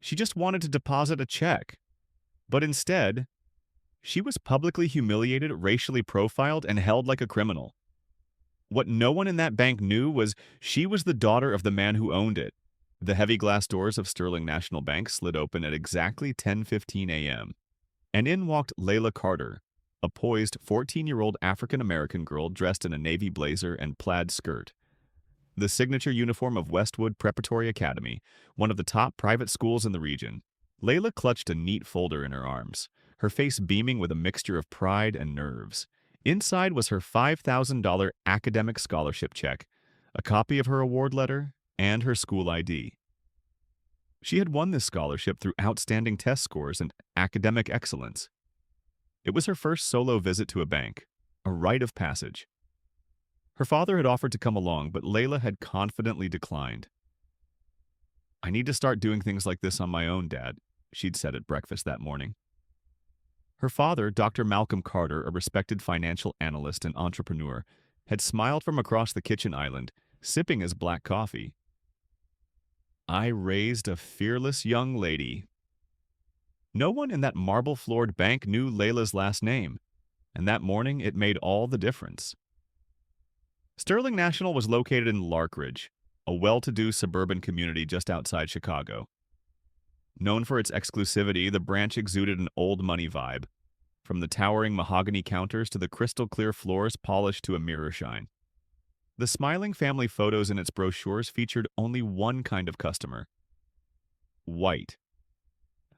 She just wanted to deposit a check. But instead, she was publicly humiliated, racially profiled, and held like a criminal. What no one in that bank knew was she was the daughter of the man who owned it. The heavy glass doors of Sterling National Bank slid open at exactly 10:15 a.m., and in walked Layla Carter, a poised 14-year-old African-American girl dressed in a navy blazer and plaid skirt. The signature uniform of Westwood Preparatory Academy, one of the top private schools in the region. Layla clutched a neat folder in her arms, her face beaming with a mixture of pride and nerves. Inside was her $5,000 academic scholarship check, a copy of her award letter, and her school ID. She had won this scholarship through outstanding test scores and academic excellence. It was her first solo visit to a bank, a rite of passage. Her father had offered to come along, but Layla had confidently declined. "I need to start doing things like this on my own, Dad," she'd said at breakfast that morning. Her father, Dr. Malcolm Carter, a respected financial analyst and entrepreneur, had smiled from across the kitchen island, sipping his black coffee. "I raised a fearless young lady." No one in that marble-floored bank knew Layla's last name, and that morning it made all the difference. Sterling National was located in Larkridge, a well-to-do suburban community just outside Chicago. Known for its exclusivity, the branch exuded an old money vibe, from the towering mahogany counters to the crystal-clear floors polished to a mirror shine. The smiling family photos in its brochures featured only one kind of customer: white.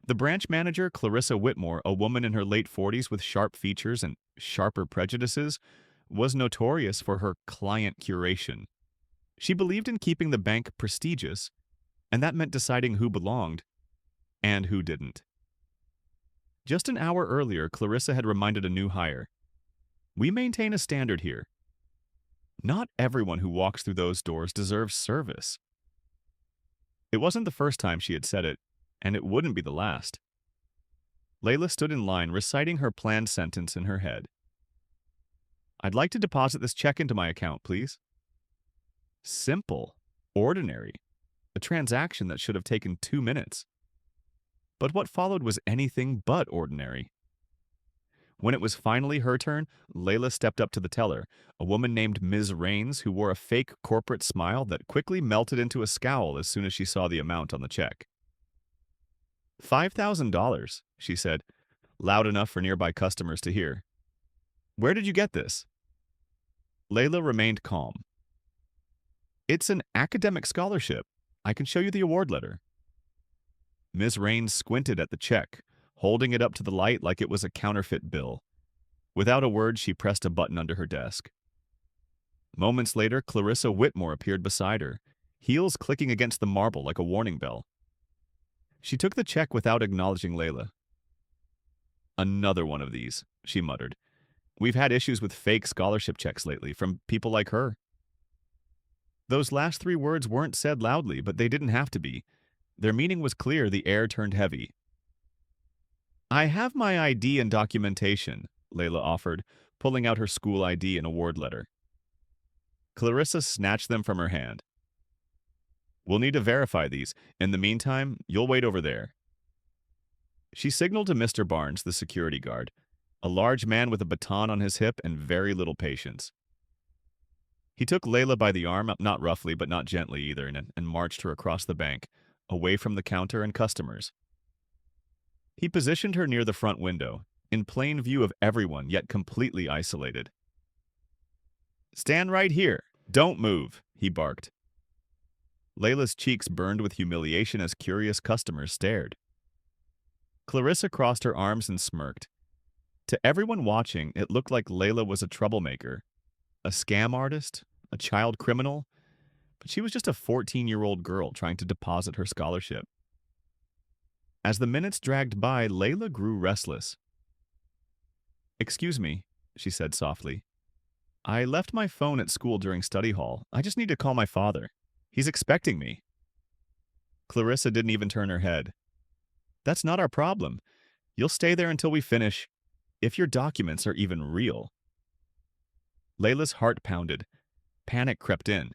The branch manager, Clarissa Whitmore, a woman in her late 40s with sharp features and sharper prejudices, was notorious for her client curation. She believed in keeping the bank prestigious, and that meant deciding who belonged and who didn't. Just an hour earlier, Clarissa had reminded a new hire, "We maintain a standard here. Not everyone who walks through those doors deserves service." It wasn't the first time she had said it, and it wouldn't be the last. Layla stood in line, reciting her planned sentence in her head. "I'd like to deposit this check into my account, please." Simple, ordinary, a transaction that should have taken 2 minutes. But what followed was anything but ordinary. When it was finally her turn, Layla stepped up to the teller, a woman named Ms. Raines who wore a fake corporate smile that quickly melted into a scowl as soon as she saw the amount on the check. $5,000, she said, loud enough for nearby customers to hear. "Where did you get this?" Layla remained calm. "It's an academic scholarship. I can show you the award letter." Ms. Raines squinted at the check, holding it up to the light like it was a counterfeit bill. Without a word, she pressed a button under her desk. Moments later, Clarissa Whitmore appeared beside her, heels clicking against the marble like a warning bell. She took the check without acknowledging Layla. "Another one of these," she muttered. "We've had issues with fake scholarship checks lately, from people like her." Those last 3 words weren't said loudly, but they didn't have to be. Their meaning was clear. The air turned heavy. "I have my ID and documentation," Layla offered, pulling out her school ID and award letter. Clarissa snatched them from her hand. "We'll need to verify these. In the meantime, you'll wait over there." She signaled to Mr. Barnes, the security guard, a large man with a baton on his hip and very little patience. He took Layla by the arm, not roughly but not gently either, and marched her across the bank, away from the counter and customers. He positioned her near the front window, in plain view of everyone, yet completely isolated. "Stand right here. Don't move," he barked. Layla's cheeks burned with humiliation as curious customers stared. Clarissa crossed her arms and smirked. To everyone watching, it looked like Layla was a troublemaker, a scam artist, a child criminal, but she was just a 14-year-old girl trying to deposit her scholarship. As the minutes dragged by, Layla grew restless. "Excuse me," she said softly. "I left my phone at school during study hall. I just need to call my father. He's expecting me." Clarissa didn't even turn her head. "That's not our problem. You'll stay there until we finish, if your documents are even real." Layla's heart pounded. Panic crept in.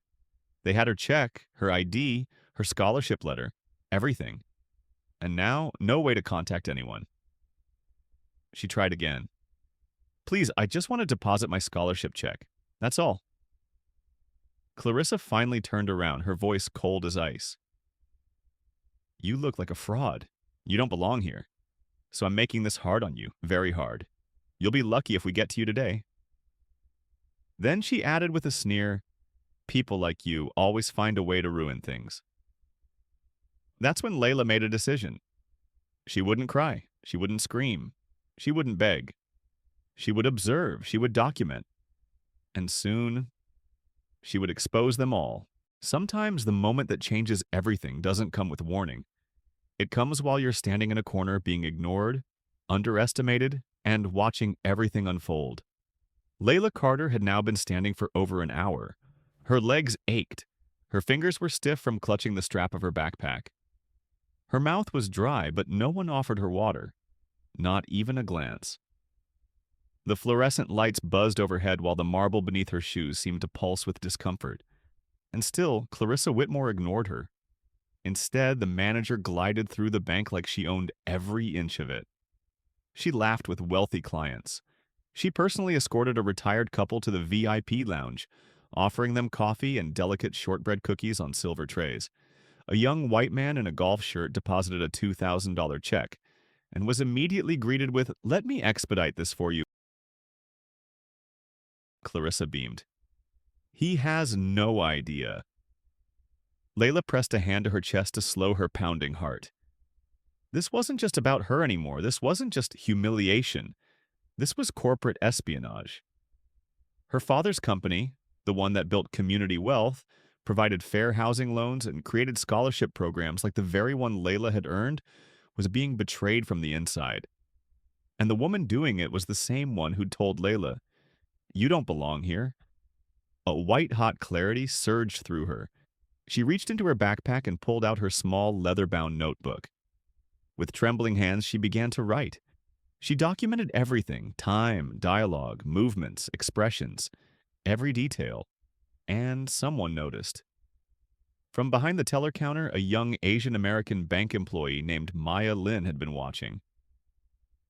They had her check, her ID, her scholarship letter, everything. and now no way to contact anyone. She tried again. Please, I just want to deposit my scholarship check. That's all. Clarissa finally turned around, her voice cold as ice. You look like a fraud. You don't belong here. So I'm making this hard on you, very hard. You'll be lucky if we get to you today. Then she added with a sneer, people like you always find a way to ruin things. That's when Layla made a decision. She wouldn't cry. She wouldn't scream. She wouldn't beg. She would observe. She would document. And soon, she would expose them all. Sometimes the moment that changes everything doesn't come with warning. It comes while you're standing in a corner being ignored, underestimated, and watching everything unfold. Layla Carter had now been standing for over an hour. Her legs ached. Her fingers were stiff from clutching the strap of her backpack. Her mouth was dry, but no one offered her water. Not even a glance. The fluorescent lights buzzed overhead while the marble beneath her shoes seemed to pulse with discomfort. And still, Clarissa Whitmore ignored her. Instead, the manager glided through the bank like she owned every inch of it. She laughed with wealthy clients. She personally escorted a retired couple to the VIP lounge, offering them coffee and delicate shortbread cookies on silver trays. A young white man in a golf shirt deposited a $2,000 check and was immediately greeted with, "Let me expedite this for you." Clarissa beamed. He has no idea. Layla pressed a hand to her chest to slow her pounding heart. This wasn't just about her anymore. This wasn't just humiliation. This was corporate espionage. Her father's company, the one that built Community Wealth, provided fair housing loans and created scholarship programs like the very one Layla had earned, was being betrayed from the inside. And the woman doing it was the same one who'd told Layla, "You don't belong here." A white-hot clarity surged through her. She reached into her backpack and pulled out her small, leather-bound notebook. With trembling hands, she began to write. She documented everything: time, dialogue, movements, expressions, every detail. And someone noticed. From behind the teller counter, a young Asian-American bank employee named Maya Lin had been watching.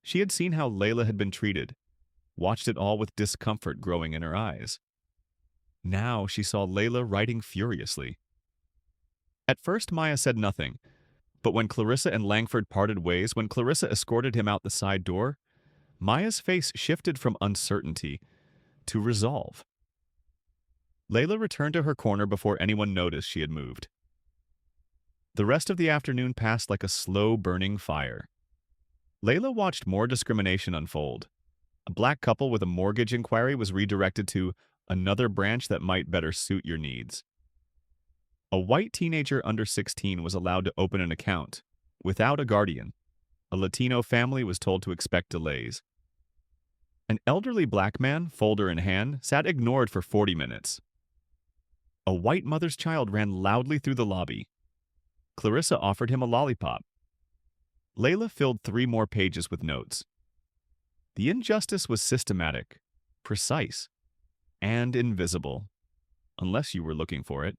She had seen how Layla had been treated, watched it all with discomfort growing in her eyes. Now she saw Layla writing furiously. At first, Maya said nothing, but when Clarissa and Langford parted ways, when Clarissa escorted him out the side door, Maya's face shifted from uncertainty to resolve. Layla returned to her corner before anyone noticed she had moved. The rest of the afternoon passed like a slow-burning fire. Layla watched more discrimination unfold. A black couple with a mortgage inquiry was redirected to another branch that might better suit your needs. A white teenager under 16 was allowed to open an account, without a guardian. A Latino family was told to expect delays. An elderly black man, folder in hand, sat ignored for 40 minutes. A white mother's child ran loudly through the lobby. Clarissa offered him a lollipop. Layla filled 3 more pages with notes. The injustice was systematic, precise, and invisible, unless you were looking for it.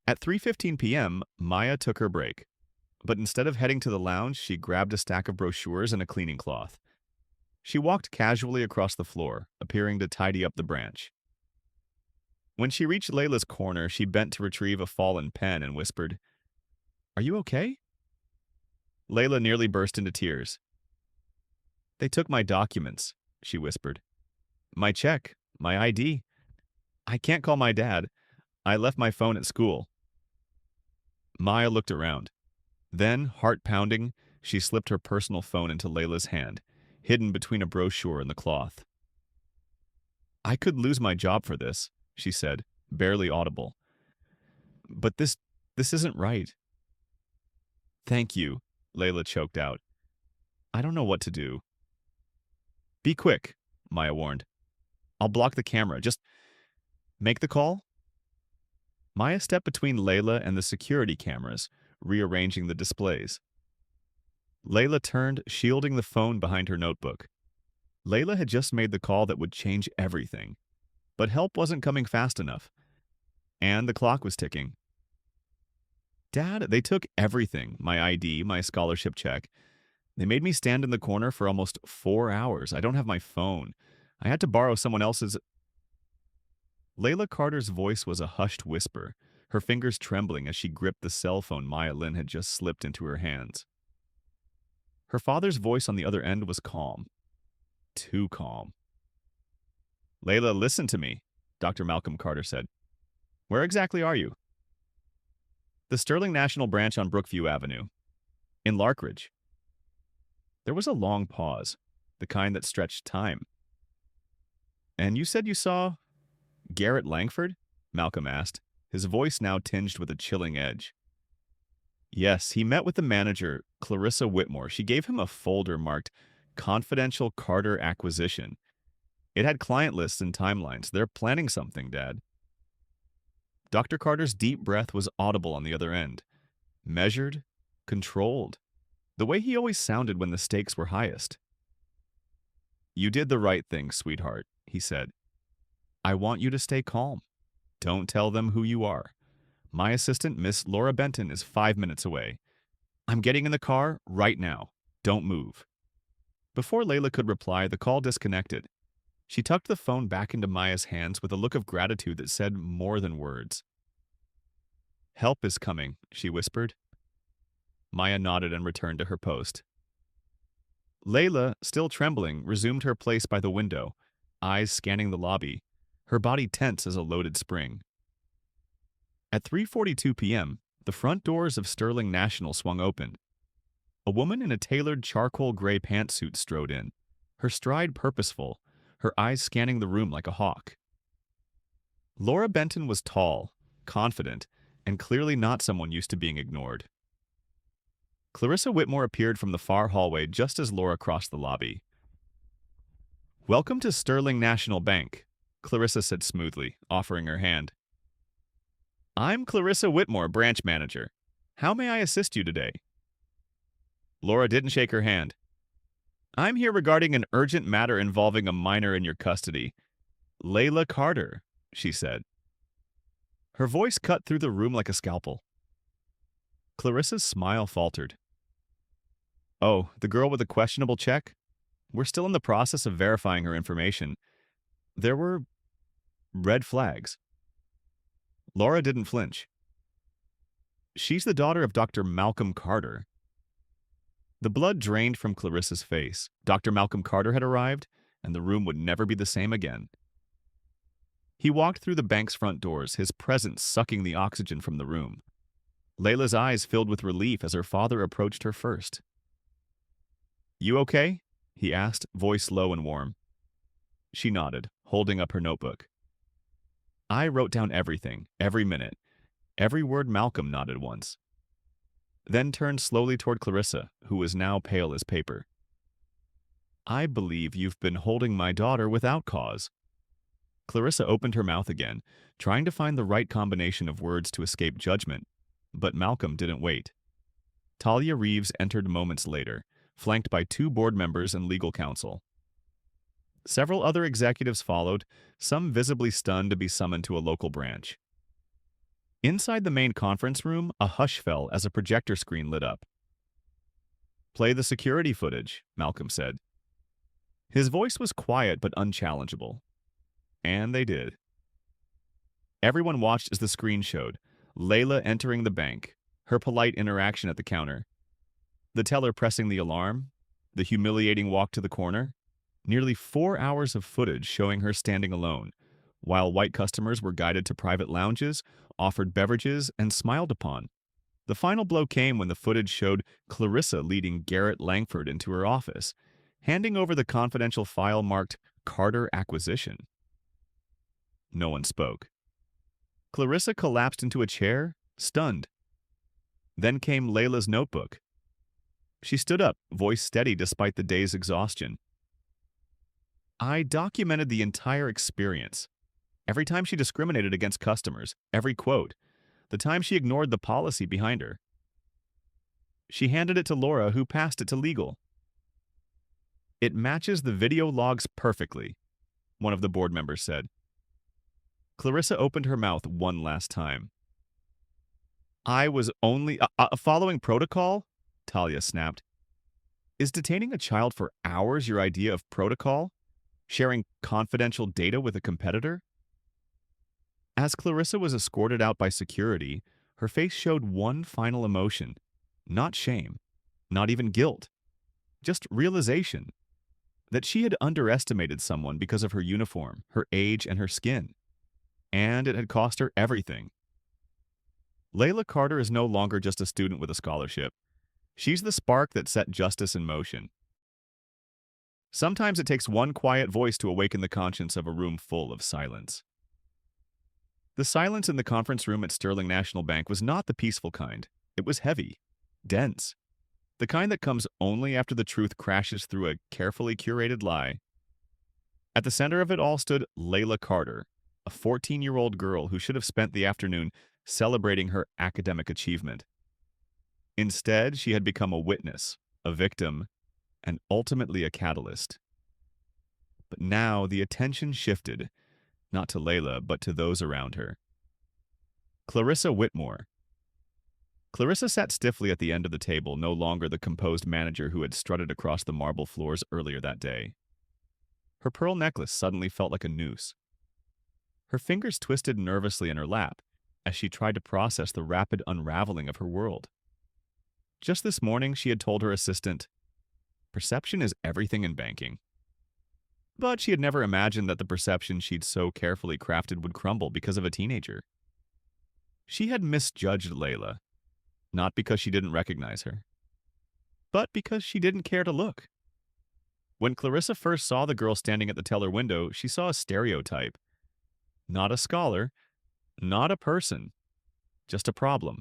At 3:15 p.m., Maya took her break, but instead of heading to the lounge, she grabbed a stack of brochures and a cleaning cloth. She walked casually across the floor, appearing to tidy up the branch. When she reached Layla's corner, she bent to retrieve a fallen pen and whispered, "Are you okay?" Layla nearly burst into tears. "They took my documents," she whispered. "My check, my ID. I can't call my dad. I left my phone at school." Maya looked around. Then, heart-pounding, she slipped her personal phone into Layla's hand, hidden between a brochure and the cloth. "I could lose my job for this," she said, barely audible. "But this isn't right." "Thank you," Layla choked out. "I don't know what to do." "Be quick," Maya warned. "I'll block the camera. Just make the call." Maya stepped between Layla and the security cameras, rearranging the displays. Layla turned, shielding the phone behind her notebook. Layla had just made the call that would change everything. But help wasn't coming fast enough. And the clock was ticking. Dad, they took everything, my ID, my scholarship check. They made me stand in the corner for almost 4 hours. I don't have my phone. I had to borrow someone else's. Layla Carter's voice was a hushed whisper, her fingers trembling as she gripped the cell phone Maya Lynn had just slipped into her hands. Her father's voice on the other end was calm. Too calm. Layla, listen to me, Dr. Malcolm Carter said. Where exactly are you? The Sterling National Branch on Brookview Avenue. In Larkridge. There was a long pause, the kind that stretched time. And you said you saw Garrett Langford? Malcolm asked, his voice now tinged with a chilling edge. Yes, he met with the manager, Clarissa Whitmore. She gave him a folder marked Confidential Carter Acquisition. It had client lists and timelines. They're planning something, Dad. Dr. Carter's deep breath was audible on the other end. Measured, controlled. The way he always sounded when the stakes were highest. You did the right thing, sweetheart, he said. I want you to stay calm. Don't tell them who you are. My assistant, Miss Laura Benton, is 5 minutes away. I'm getting in the car right now. Don't move. Before Layla could reply, the call disconnected. She tucked the phone back into Maya's hands with a look of gratitude that said more than words. Help is coming, she whispered. Maya nodded and returned to her post. Layla, still trembling, resumed her place by the window, eyes scanning the lobby, her body tense as a loaded spring. At 3:42 p.m., the front doors of Sterling National swung open. A woman in a tailored charcoal gray pantsuit strode in, her stride purposeful, her eyes scanning the room like a hawk. Laura Benton was tall, confident, and clearly not someone used to being ignored. Clarissa Whitmore appeared from the far hallway just as Laura crossed the lobby. Welcome to Sterling National Bank, Clarissa said smoothly, offering her hand. I'm Clarissa Whitmore, branch manager. How may I assist you today? Laura didn't shake her hand. I'm here regarding an urgent matter involving a minor in your custody. Layla Carter, she said. Her voice cut through the room like a scalpel. Clarissa's smile faltered. Oh, the girl with the questionable check? We're still in the process of verifying her information. There were red flags. Laura didn't flinch. She's the daughter of Dr. Malcolm Carter. The blood drained from Clarissa's face. Dr. Malcolm Carter had arrived, and the room would never be the same again. He walked through the bank's front doors, his presence sucking the oxygen from the room. Layla's eyes filled with relief as her father approached her first. You okay? He asked, voice low and warm. She nodded, holding up her notebook. I wrote down everything, every minute. Every word Malcolm nodded once. Then turned slowly toward Clarissa, who was now pale as paper. I believe you've been holding my daughter without cause. Clarissa opened her mouth again, trying to find the right combination of words to escape judgment, but Malcolm didn't wait. Talia Reeves entered moments later, flanked by 2 board members and legal counsel. Several other executives followed, some visibly stunned to be summoned to a local branch. Inside the main conference room, a hush fell as a projector screen lit up. Play the security footage, Malcolm said. His voice was quiet but unchallengeable. And they did. Everyone watched as the screen showed, Layla entering the bank, her polite interaction at the counter, the teller pressing the alarm, the humiliating walk to the corner, nearly 4 hours of footage showing her standing alone, while white customers were guided to private lounges, offered beverages, and smiled upon. The final blow came when the footage showed Clarissa leading Garrett Langford into her office, handing over the confidential file marked Carter Acquisition. No one spoke. Clarissa collapsed into a chair, stunned. Then came Layla's notebook. She stood up, voice steady despite the day's exhaustion. I documented the entire experience. Every time she discriminated against customers, every quote, the time she ignored the policy behind her. She handed it to Laura, who passed it to legal. It matches the video logs perfectly, one of the board members said. Clarissa opened her mouth one last time. I was only following protocol? Talia snapped. Is detaining a child for hours your idea of protocol? Sharing confidential data with a competitor? As Clarissa was escorted out by security, her face showed one final emotion. Not shame, not even guilt, just realization that she had underestimated someone because of her uniform, her age, and her skin. And it had cost her everything. Layla Carter is no longer just a student with a scholarship. She's the spark that set justice in motion. Sometimes it takes one quiet voice to awaken the conscience of a room full of silence. The silence in the conference room at Sterling National Bank was not the peaceful kind. It was heavy, dense, the kind that comes only after the truth crashes through a carefully curated lie. At the center of it all stood Layla Carter, a 14-year-old girl who should have spent the afternoon celebrating her academic achievement. Instead, she had become a witness, a victim, and ultimately a catalyst. But now the attention shifted, not to Layla, but to those around her. Clarissa Whitmore. Clarissa sat stiffly at the end of the table, no longer the composed manager who had strutted across the marble floors earlier that day. Her pearl necklace suddenly felt like a noose. Her fingers twisted nervously in her lap as she tried to process the rapid unraveling of her world. Just this morning, she had told her assistant, "Perception is everything in banking." But she had never imagined that the perception she'd so carefully crafted would crumble because of a teenager. She had misjudged Layla, not because she didn't recognize her, but because she didn't care to look. When Clarissa first saw the girl standing at the teller window, she saw a stereotype. Not a scholar, not a person, just a problem.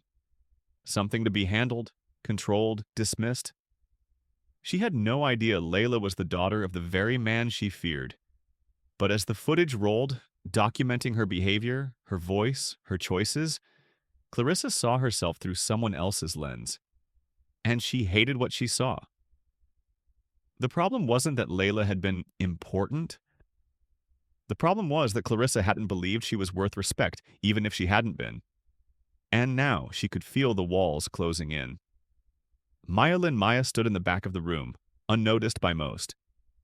Something to be handled, controlled, dismissed. She had no idea Layla was the daughter of the very man she feared. But as the footage rolled, documenting her behavior, her voice, her choices, Clarissa saw herself through someone else's lens. And she hated what she saw. The problem wasn't that Layla had been important. The problem was that Clarissa hadn't believed she was worth respect, even if she hadn't been. And now she could feel the walls closing in. Maya stood in the back of the room, unnoticed by most,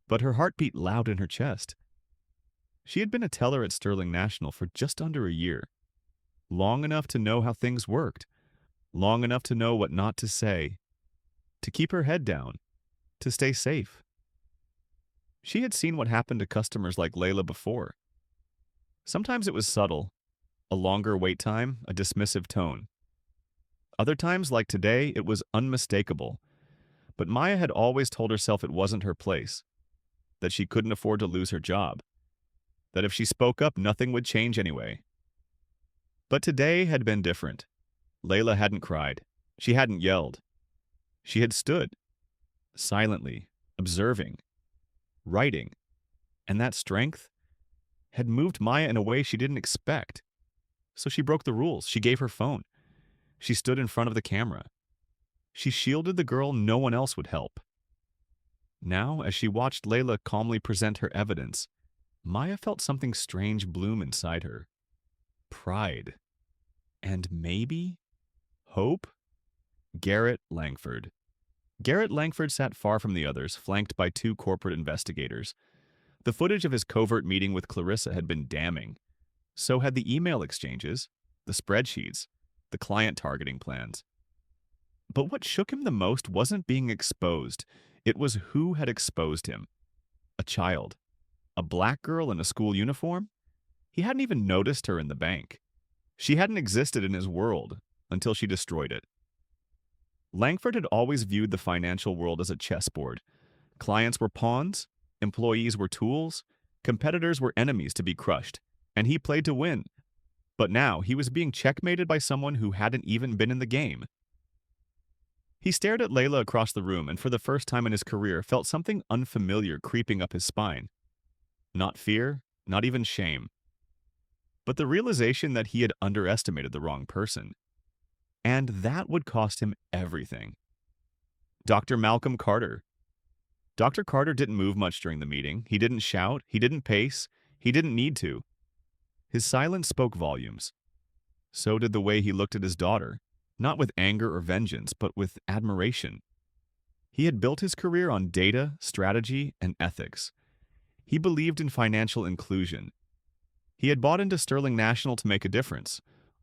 but her heart beat loud in her chest. She had been a teller at Sterling National for just under a year, long enough to know how things worked, long enough to know what not to say, to keep her head down, to stay safe. She had seen what happened to customers like Layla before. Sometimes it was subtle, a longer wait time, a dismissive tone. Other times, like today, it was unmistakable. But Maya had always told herself it wasn't her place, that she couldn't afford to lose her job, that if she spoke up, nothing would change anyway. But today had been different. Layla hadn't cried. She hadn't yelled. She had stood, silently, observing, writing, and that strength had moved Maya in a way she didn't expect. So she broke the rules. She gave her phone. She stood in front of the camera. She shielded the girl no one else would help. Now, as she watched Layla calmly present her evidence, Maya felt something strange bloom inside her. Pride. And maybe hope? Garrett Langford. Garrett Langford sat far from the others, flanked by two corporate investigators. The footage of his covert meeting with Clarissa had been damning. So had the email exchanges, the spreadsheets, the client targeting plans. But what shook him the most wasn't being exposed. It was who had exposed him. A child. A black girl in a school uniform? He hadn't even noticed her in the bank. She hadn't existed in his world until she destroyed it. Langford had always viewed the financial world as a chessboard. Clients were pawns, employees were tools, competitors were enemies to be crushed, and he played to win. But now he was being checkmated by someone who hadn't even been in the game. He stared at Layla across the room and for the first time in his career felt something unfamiliar creeping up his spine. Not fear, not even shame, but the realization that he had underestimated the wrong person. And that would cost him everything. Dr. Malcolm Carter. Dr. Carter didn't move much during the meeting. He didn't shout. He didn't pace. He didn't need to. His silence spoke volumes. So did the way he looked at his daughter, not with anger or vengeance, but with admiration. He had built his career on data, strategy, and ethics. He believed in financial inclusion. He had bought into Sterling National to make a difference,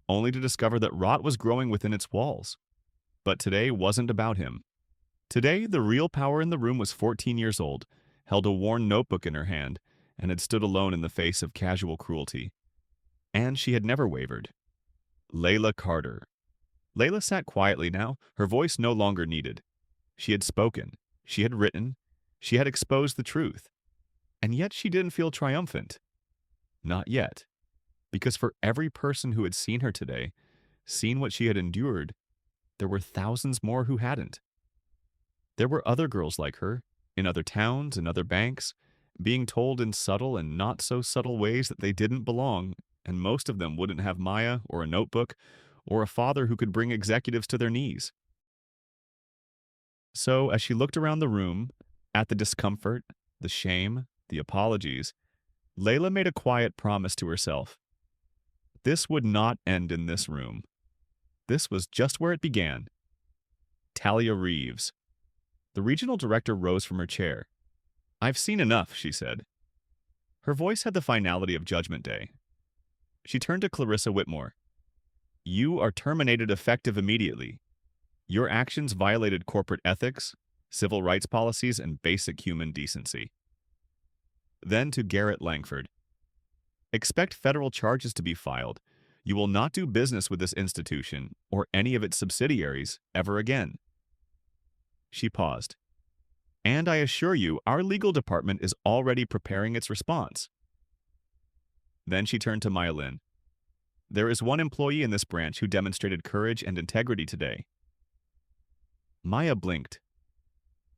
only to discover that rot was growing within its walls. But today wasn't about him. Today, the real power in the room was 14 years old, held a worn notebook in her hand, and had stood alone in the face of casual cruelty. And she had never wavered. Layla Carter. Layla sat quietly now, her voice no longer needed. She had spoken. She had written. She had exposed the truth. And yet she didn't feel triumphant. Not yet. Because for every person who had seen her today, seen what she had endured, there were thousands more who hadn't. There were other girls like her, in other towns and other banks, being told in subtle and not so subtle ways that they didn't belong, and most of them wouldn't have Maya or a notebook or a father who could bring executives to their knees. So, as she looked around the room, at the discomfort, the shame, the apologies, Layla made a quiet promise to herself. This would not end in this room. This was just where it began. Talia Reeves. The regional director rose from her chair. "I've seen enough," she said. Her voice had the finality of Judgment Day. She turned to Clarissa Whitmore. "You are terminated effective immediately. Your actions violated corporate ethics, civil rights policies, and basic human decency." Then to Garrett Langford. "Expect federal charges to be filed. You will not do business with this institution or any of its subsidiaries ever again." She paused. "And I assure you, our legal department is already preparing its response." Then she turned to Maya Lin. "There is one employee in this branch who demonstrated courage and integrity today." Maya blinked.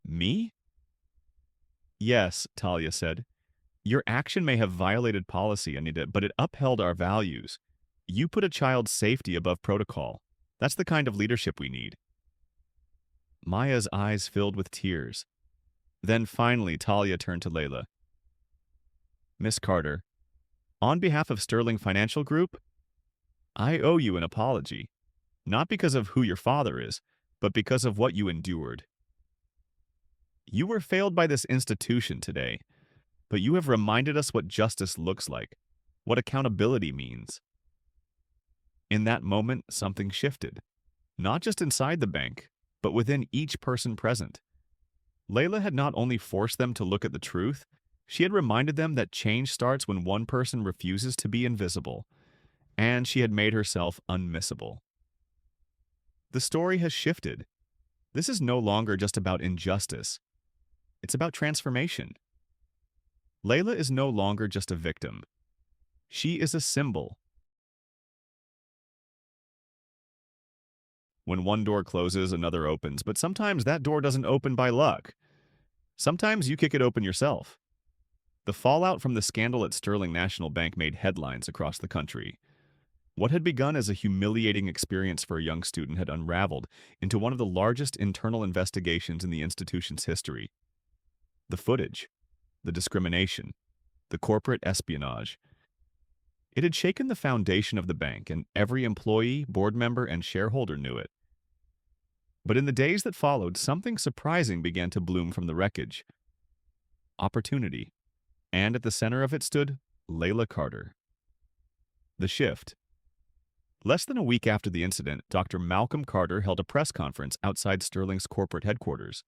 "Me?" "Yes," Talia said. "Your action may have violated policy, Anita, but it upheld our values. You put a child's safety above protocol. That's the kind of leadership we need." Maya's eyes filled with tears. Then finally, Talia turned to Layla. "Miss Carter, on behalf of Sterling Financial Group, I owe you an apology. Not because of who your father is, but because of what you endured. You were failed by this institution today, but you have reminded us what justice looks like, what accountability means." In that moment, something shifted. Not just inside the bank, but within each person present. Layla had not only forced them to look at the truth, she had reminded them that change starts when one person refuses to be invisible, and she had made herself unmissable. The story has shifted. This is no longer just about injustice. It's about transformation. Layla is no longer just a victim. She is a symbol. When one door closes, another opens, but sometimes that door doesn't open by luck. Sometimes you kick it open yourself. The fallout from the scandal at Sterling National Bank made headlines across the country. What had begun as a humiliating experience for a young student had unraveled into one of the largest internal investigations in the institution's history. The footage, the discrimination, the corporate espionage. It had shaken the foundation of the bank, and every employee, board member, and shareholder knew it. But in the days that followed, something surprising began to bloom from the wreckage. Opportunity. And at the center of it stood Layla Carter. The shift. Less than a week after the incident, Dr. Malcolm Carter held a press conference outside Sterling's corporate headquarters.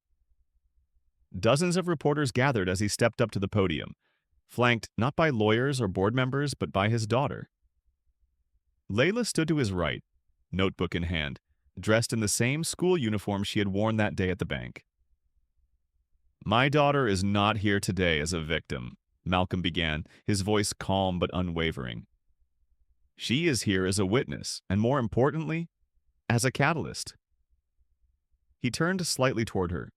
Dozens of reporters gathered as he stepped up to the podium, flanked not by lawyers or board members, but by his daughter. Layla stood to his right, notebook in hand, dressed in the same school uniform she had worn that day at the bank. "My daughter is not here today as a victim," Malcolm began, his voice calm but unwavering. "She is here as a witness, and more importantly, as a catalyst." He turned slightly toward her.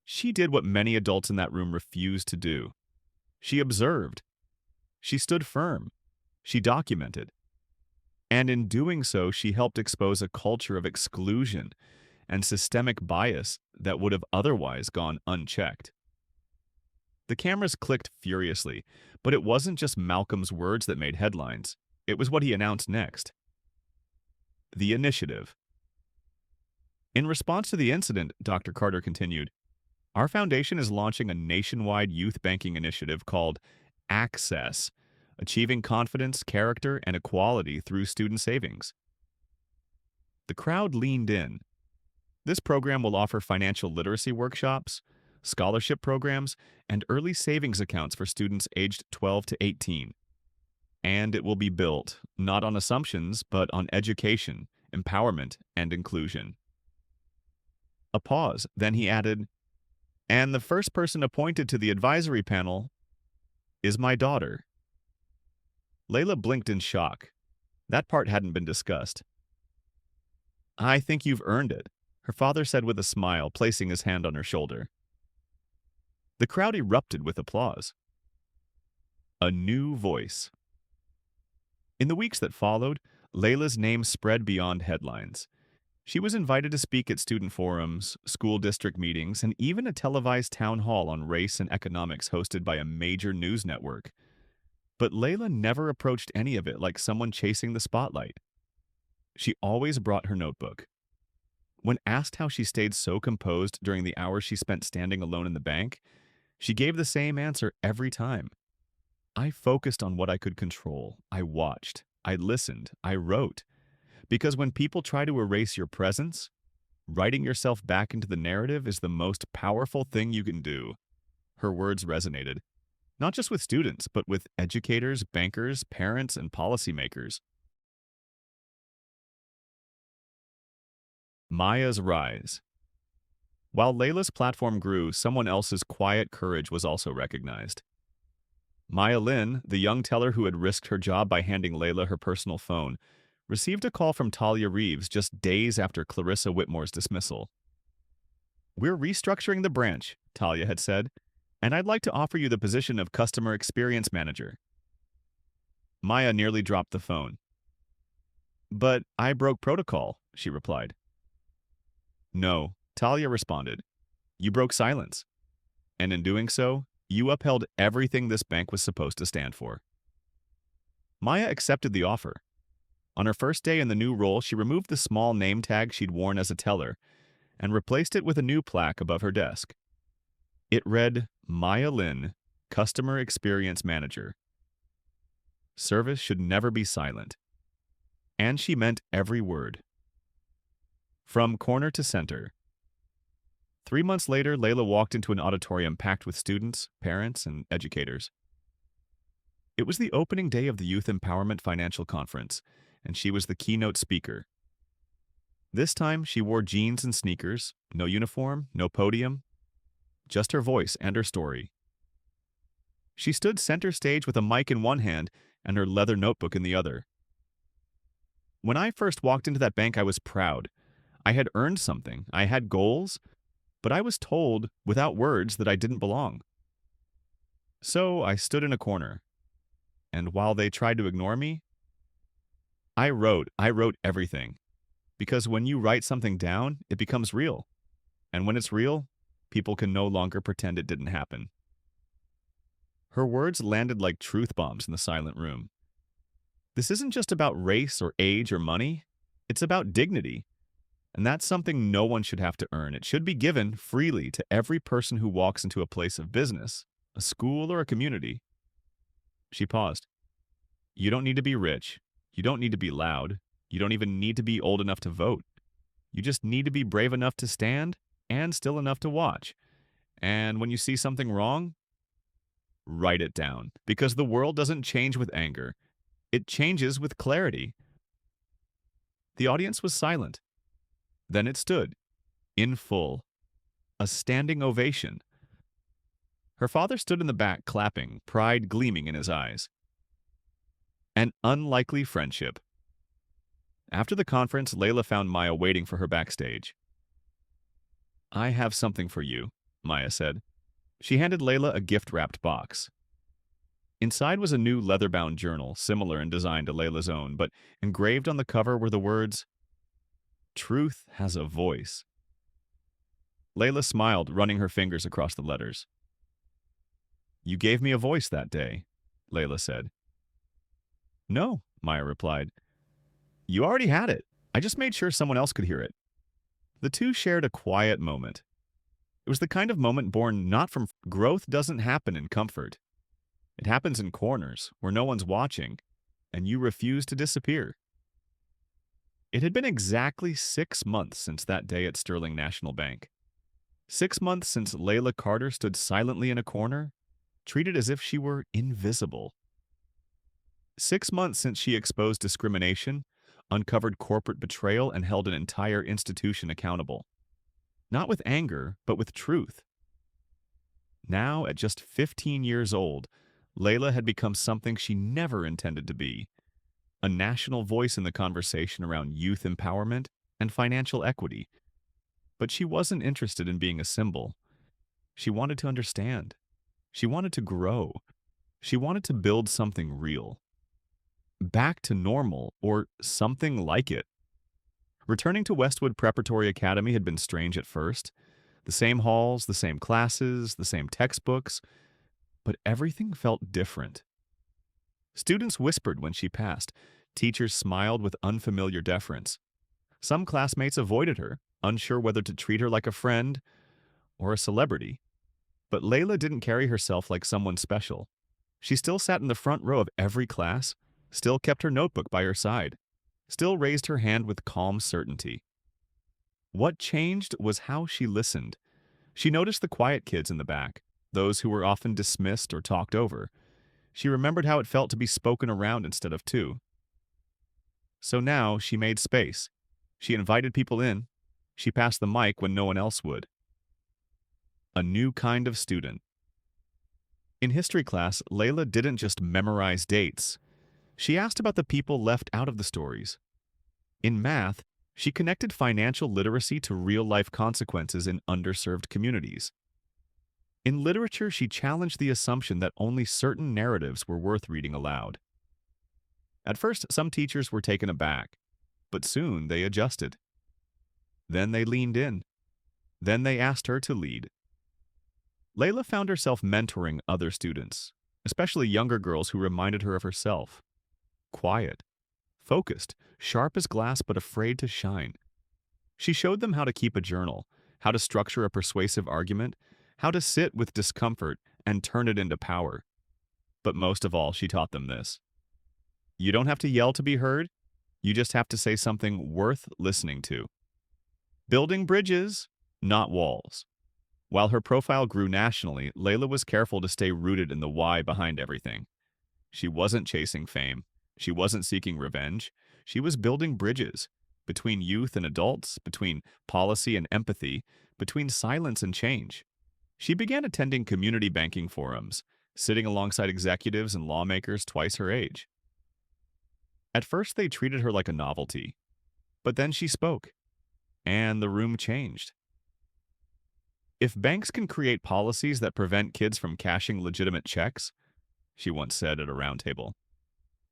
She did what many adults in that room refused to do. She observed. She stood firm. She documented. And in doing so, she helped expose a culture of exclusion and systemic bias that would have otherwise gone unchecked. The cameras clicked furiously, but it wasn't just Malcolm's words that made headlines. It was what he announced next. The initiative. In response to the incident, Dr. Carter continued, our foundation is launching a nationwide youth banking initiative called Access, achieving confidence, character, and equality through student savings. The crowd leaned in. This program will offer financial literacy workshops, scholarship programs, and early savings accounts for students aged 12 to 18. And it will be built, not on assumptions, but on education, empowerment, and inclusion. A pause, then he added, and the first person appointed to the advisory panel is my daughter. Layla blinked in shock. That part hadn't been discussed. I think you've earned it, her father said with a smile, placing his hand on her shoulder. The crowd erupted with applause. A new voice. In the weeks that followed, Layla's name spread beyond headlines. She was invited to speak at student forums, school district meetings, and even a televised town hall on race and economics hosted by a major news network. But Layla never approached any of it like someone chasing the spotlight. She always brought her notebook. When asked how she stayed so composed during the hours she spent standing alone in the bank, she gave the same answer every time. I focused on what I could control. I watched. I listened. I wrote. Because when people try to erase your presence, writing yourself back into the narrative is the most powerful thing you can do. Her words resonated, not just with students, but with educators, bankers, parents, and policymakers. Maya's rise. While Layla's platform grew, someone else's quiet courage was also recognized. Maya Lynn, the young teller who had risked her job by handing Layla her personal phone, received a call from Talia Reeves just days after Clarissa Whitmore's dismissal. We're restructuring the branch, Talia had said, and I'd like to offer you the position of Customer Experience Manager. Maya nearly dropped the phone. But I broke protocol, she replied. No, Talia responded. You broke silence. And in doing so, you upheld everything this bank was supposed to stand for. Maya accepted the offer. On her first day in the new role, she removed the small name tag she'd worn as a teller and replaced it with a new plaque above her desk. It read, Maya Lynn, Customer Experience Manager. Service should never be silent. And she meant every word. From corner to center. 3 months later, Layla walked into an auditorium packed with students, parents, and educators. It was the opening day of the Youth Empowerment Financial Conference, and she was the keynote speaker. This time, she wore jeans and sneakers, no uniform, no podium, just her voice and her story. She stood center stage with a mic in one hand and her leather notebook in the other. When I first walked into that bank, I was proud. I had earned something. I had goals, but I was told, without words, that I didn't belong. So I stood in a corner, and while they tried to ignore me, I wrote everything. Because when you write something down, it becomes real. And when it's real, people can no longer pretend it didn't happen. Her words landed like truth bombs in the silent room. This isn't just about race or age or money. It's about dignity. And that's something no one should have to earn. It should be given freely to every person who walks into a place of business, a school, or a community. She paused. You don't need to be rich. You don't need to be loud. You don't even need to be old enough to vote. You just need to be brave enough to stand and still enough to watch. And when you see something wrong, write it down. Because the world doesn't change with anger. It changes with clarity. The audience was silent. Then it stood, in full, a standing ovation. Her father stood in the back clapping, pride gleaming in his eyes. An unlikely friendship. After the conference, Layla found Maya waiting for her backstage. I have something for you, Maya said. She handed Layla a gift-wrapped box. Inside was a new leather-bound journal, similar in design to Layla's own, but engraved on the cover were the words, Truth has a voice. Layla smiled, running her fingers across the letters. You gave me a voice that day, Layla said. No, Maya replied. You already had it. I just made sure someone else could hear it. The two shared a quiet moment. It was the kind of moment born not from growth doesn't happen in comfort. It happens in corners where no one's watching and you refuse to disappear. It had been exactly 6 months since that day at Sterling National Bank. 6 months since Layla Carter stood silently in a corner, treated as if she were invisible. 6 months since she exposed discrimination, uncovered corporate betrayal, and held an entire institution accountable. Not with anger, but with truth. Now, at just 15 years old, Layla had become something she never intended to be, a national voice in the conversation around youth empowerment and financial equity. But she wasn't interested in being a symbol. She wanted to understand. She wanted to grow. She wanted to build something real. Back to normal, or something like it. Returning to Westwood Preparatory Academy had been strange at first. The same halls, the same classes, the same textbooks, but everything felt different. Students whispered when she passed. Teachers smiled with unfamiliar deference. Some classmates avoided her, unsure whether to treat her like a friend or a celebrity. But Layla didn't carry herself like someone special. She still sat in the front row of every class, still kept her notebook by her side, still raised her hand with calm certainty. What changed was how she listened. She noticed the quiet kids in the back, those who were often dismissed or talked over. She remembered how it felt to be spoken around instead of to. So now she made space. She invited people in. She passed the mic when no one else would. A new kind of student. In history class, Layla didn't just memorize dates. She asked about the people left out of the stories. In math, she connected financial literacy to real-life consequences in underserved communities. In literature, she challenged the assumption that only certain narratives were worth reading aloud. At first, some teachers were taken aback, but soon they adjusted. Then they leaned in. Then they asked her to lead. Layla found herself mentoring other students, especially younger girls who reminded her of herself. Quiet, focused, sharp as glass but afraid to shine. She showed them how to keep a journal, how to structure a persuasive argument, how to sit with discomfort and turn it into power. But most of all, she taught them this. You don't have to yell to be heard. You just have to say something worth listening to. Building bridges, not walls. While her profile grew nationally, Layla was careful to stay rooted in the why behind everything. She wasn't chasing fame. She wasn't seeking revenge. She was building bridges between youth and adults, between policy and empathy, between silence and change. She began attending community banking forums, sitting alongside executives and lawmakers twice her age. At first, they treated her like a novelty, but then she spoke, and the room changed. If banks can create policies that prevent kids from cashing legitimate checks, she once said at a roundtable,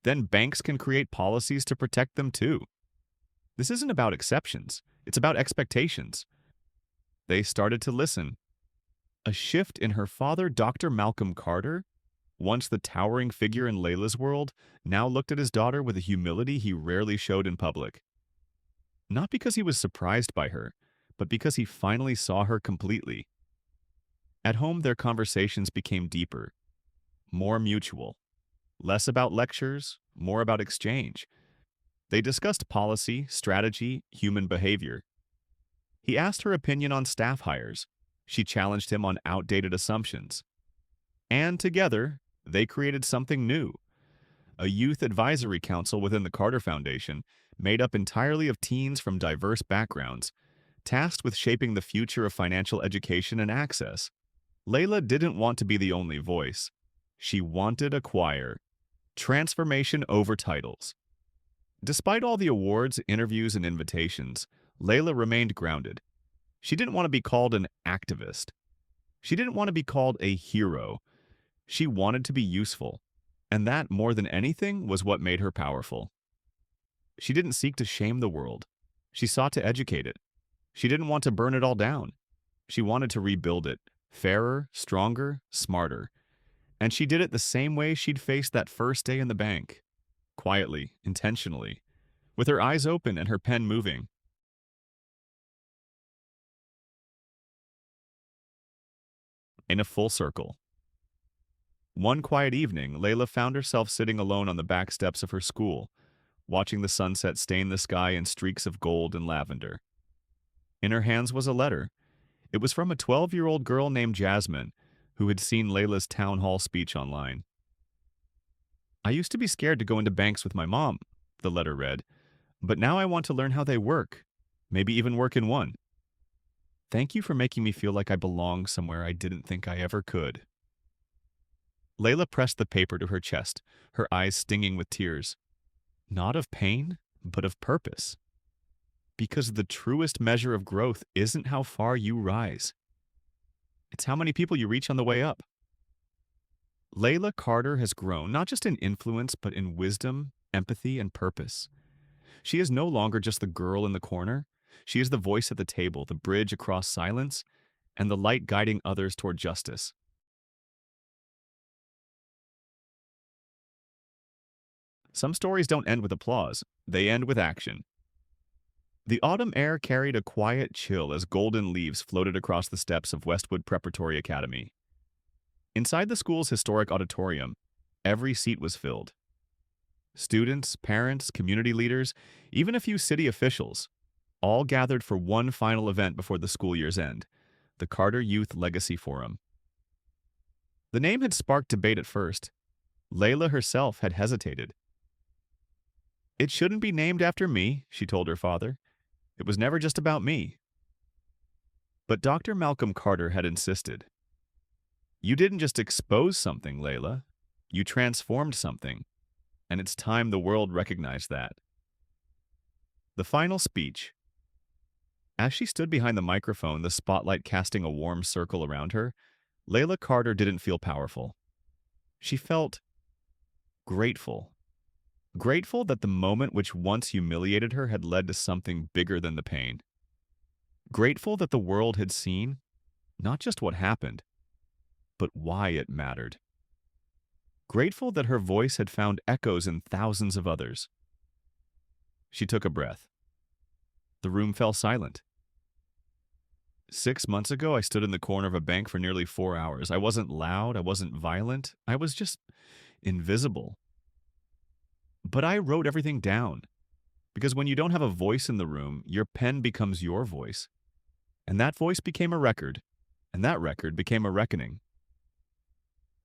then banks can create policies to protect them too. This isn't about exceptions, it's about expectations. They started to listen. A shift in her father, Dr. Malcolm Carter, once the towering figure in Layla's world, now looked at his daughter with a humility he rarely showed in public. Not because he was surprised by her, but because he finally saw her completely. At home, their conversations became deeper, more mutual, less about lectures, more about exchange. They discussed policy, strategy, human behavior. He asked her opinion on staff hires. She challenged him on outdated assumptions. And together, they created something new, a youth advisory council within the Carter Foundation, made up entirely of teens from diverse backgrounds, tasked with shaping the future of financial education and access. Layla didn't want to be the only voice. She wanted a choir. Transformation over titles. Despite all the awards, interviews, and invitations, Layla remained grounded. She didn't want to be called an activist. She didn't want to be called a hero. She wanted to be useful. And that, more than anything, was what made her powerful. She didn't seek to shame the world. She sought to educate it. She didn't want to burn it all down. She wanted to rebuild it, fairer, stronger, smarter. And she did it the same way she'd faced that first day in the bank. Quietly, intentionally, with her eyes open and her pen moving. in a full circle. One quiet evening, Layla found herself sitting alone on the back steps of her school, watching the sunset stain the sky in streaks of gold and lavender. In her hands was a letter. It was from a 12-year-old girl named Jasmine, who had seen Layla's town hall speech online. "I used to be scared to go into banks with my mom," the letter read, "but now I want to learn how they work, maybe even work in one. Thank you for making me feel like I belong somewhere I didn't think I ever could." Layla pressed the paper to her chest, her eyes stinging with tears. Not of pain, but of purpose. Because the truest measure of growth isn't how far you rise. It's how many people you reach on the way up. Layla Carter has grown not just in influence, but in wisdom, empathy, and purpose. She is no longer just the girl in the corner. She is the voice at the table, the bridge across silence, and the light guiding others toward justice. Some stories don't end with applause. They end with action. The autumn air carried a quiet chill as golden leaves floated across the steps of Westwood Preparatory Academy. Inside the school's historic auditorium, every seat was filled. Students, parents, community leaders, even a few city officials, all gathered for one final event before the school year's end, the Carter Youth Legacy Forum. The name had sparked debate at first. Layla herself had hesitated. "It shouldn't be named after me," she told her father. "It was never just about me." But Dr. Malcolm Carter had insisted. "You didn't just expose something, Layla. You transformed something, and it's time the world recognized that." The final speech. As she stood behind the microphone, the spotlight casting a warm circle around her, Layla Carter didn't feel powerful. She felt grateful. Grateful that the moment which once humiliated her had led to something bigger than the pain. Grateful that the world had seen not just what happened, but why it mattered. Grateful that her voice had found echoes in thousands of others. She took a breath. The room fell silent. 6 months ago, I stood in the corner of a bank for nearly 4 hours. I wasn't loud, I wasn't violent, I was just invisible. But I wrote everything down, because when you don't have a voice in the room, your pen becomes your voice. And that voice became a record, and that record became a reckoning.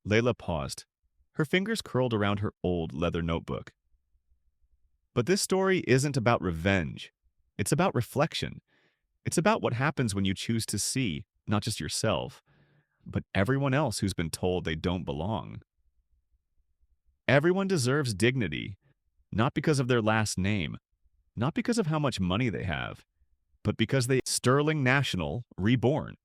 Layla paused, her fingers curled around her old leather notebook. But this story isn't about revenge. It's about reflection. It's about what happens when you choose to see, not just yourself, but everyone else who's been told they don't belong. Everyone deserves dignity, not because of their last name, not because of how much money they have, but because they Sterling National reborn.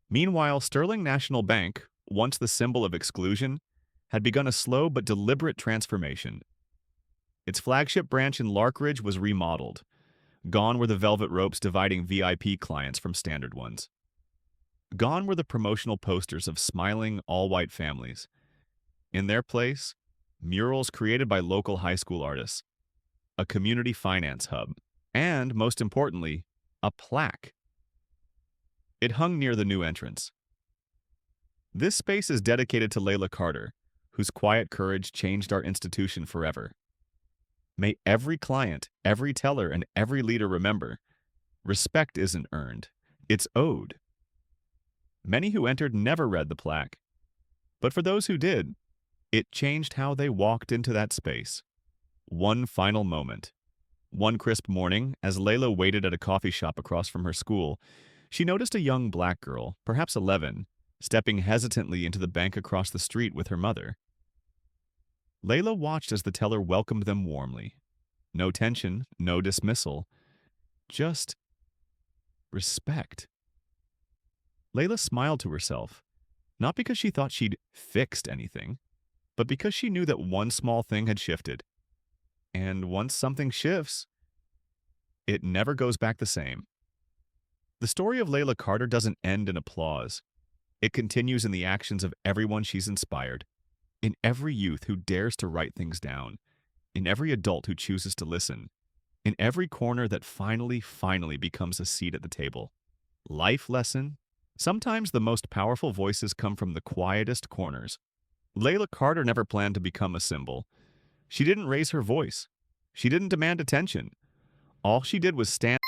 Meanwhile, Sterling National Bank, once the symbol of exclusion, had begun a slow but deliberate transformation. Its flagship branch in Larkridge was remodeled. Gone were the velvet ropes dividing VIP clients from standard ones. Gone were the promotional posters of smiling, all-white families. In their place, murals created by local high school artists, a community finance hub, and, most importantly, a plaque. It hung near the new entrance. This space is dedicated to Layla Carter, whose quiet courage changed our institution forever. May every client, every teller, and every leader remember, respect isn't earned, it's owed. Many who entered never read the plaque, but for those who did, it changed how they walked into that space. One final moment. One crisp morning, as Layla waited at a coffee shop across from her school, she noticed a young black girl, perhaps 11, stepping hesitantly into the bank across the street with her mother. Layla watched as the teller welcomed them warmly. No tension, no dismissal, just respect. Layla smiled to herself, not because she thought she'd fixed anything, but because she knew that one small thing had shifted. And once something shifts, it never goes back the same. The story of Layla Carter doesn't end in applause. It continues in the actions of everyone she's inspired, in every youth who dares to write things down, in every adult who chooses to listen, in every corner that finally becomes a seat at the table. Life lesson, Sometimes the most powerful voices come from the quietest corners. Layla Carter never planned to become a symbol. She didn't raise her voice. She didn't demand attention. All she did was stand